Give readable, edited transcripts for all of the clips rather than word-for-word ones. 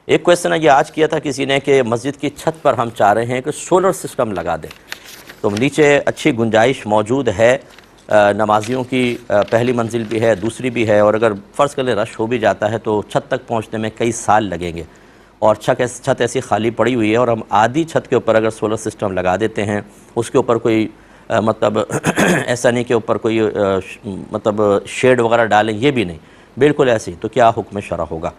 ایک کویسچن یہ آج کیا تھا کسی نے کہ مسجد کی چھت پر ہم چاہ رہے ہیں کہ سولر سسٹم لگا دیں، تو نیچے اچھی گنجائش موجود ہے، نمازیوں کی پہلی منزل بھی ہے، دوسری بھی ہے، اور اگر فرض کر لیں رش ہو بھی جاتا ہے تو چھت تک پہنچنے میں کئی سال لگیں گے، اور چھت ایسی خالی پڑی ہوئی ہے، اور ہم آدھی چھت کے اوپر اگر سولر سسٹم لگا دیتے ہیں، اس کے اوپر کوئی مطلب ایسا نہیں کہ اوپر کوئی مطلب شیڈ وغیرہ ڈالیں، یہ بھی نہیں، بالکل ایسی، تو کیا حکم شرع ہوگا؟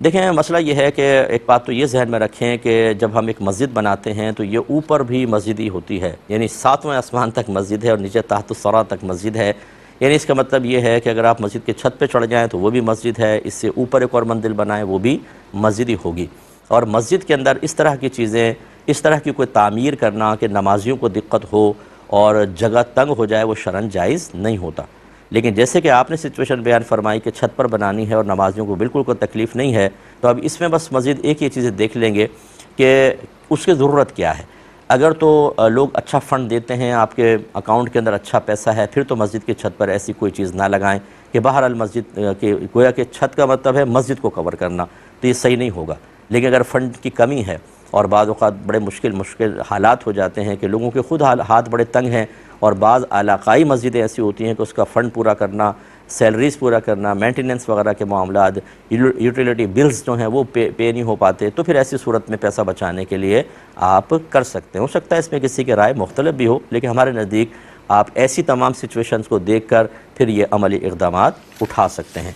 دیکھیں مسئلہ یہ ہے کہ ایک بات تو یہ ذہن میں رکھیں کہ جب ہم ایک مسجد بناتے ہیں تو یہ اوپر بھی مسجد ہی ہوتی ہے، یعنی 7ویں آسمان تک مسجد ہے اور نیچے تحت الثری تک مسجد ہے، یعنی اس کا مطلب یہ ہے کہ اگر آپ مسجد کے چھت پہ چڑھ جائیں تو وہ بھی مسجد ہے، اس سے اوپر ایک اور منزل بنائیں وہ بھی مسجد ہی ہوگی۔ اور مسجد کے اندر اس طرح کی چیزیں، اس طرح کی کوئی تعمیر کرنا کہ نمازیوں کو دقت ہو اور جگہ تنگ ہو جائے، وہ شرعاً جائز نہیں ہوتا۔ لیکن جیسے کہ آپ نے سچویشن بیان فرمائی کہ چھت پر بنانی ہے اور نمازیوں کو بالکل کوئی تکلیف نہیں ہے، تو اب اس میں بس مزید ایک یہ چیزیں دیکھ لیں گے کہ اس کی ضرورت کیا ہے۔ اگر تو لوگ اچھا فنڈ دیتے ہیں، آپ کے اکاؤنٹ کے اندر اچھا پیسہ ہے، پھر تو مسجد کی چھت پر ایسی کوئی چیز نہ لگائیں کہ بہرحال مسجد کے گویا کہ چھت کا مطلب ہے مسجد کو کور کرنا، تو یہ صحیح نہیں ہوگا۔ لیکن اگر فنڈ کی کمی ہے اور بعض اوقات بڑے مشکل حالات ہو جاتے ہیں کہ لوگوں کے خود ہاتھ بڑے تنگ ہیں، اور بعض علاقائی مسجدیں ایسی ہوتی ہیں کہ اس کا فنڈ پورا کرنا، سیلریز پورا کرنا، مینٹیننس وغیرہ کے معاملات، یوٹیلیٹی بلز جو ہیں وہ پے نہیں ہو پاتے، تو پھر ایسی صورت میں پیسہ بچانے کے لیے آپ کر سکتے ہیں۔ ہو سکتا ہے اس میں کسی کی رائے مختلف بھی ہو، لیکن ہمارے نزدیک آپ ایسی تمام سچویشنز کو دیکھ کر پھر یہ عملی اقدامات اٹھا سکتے ہیں۔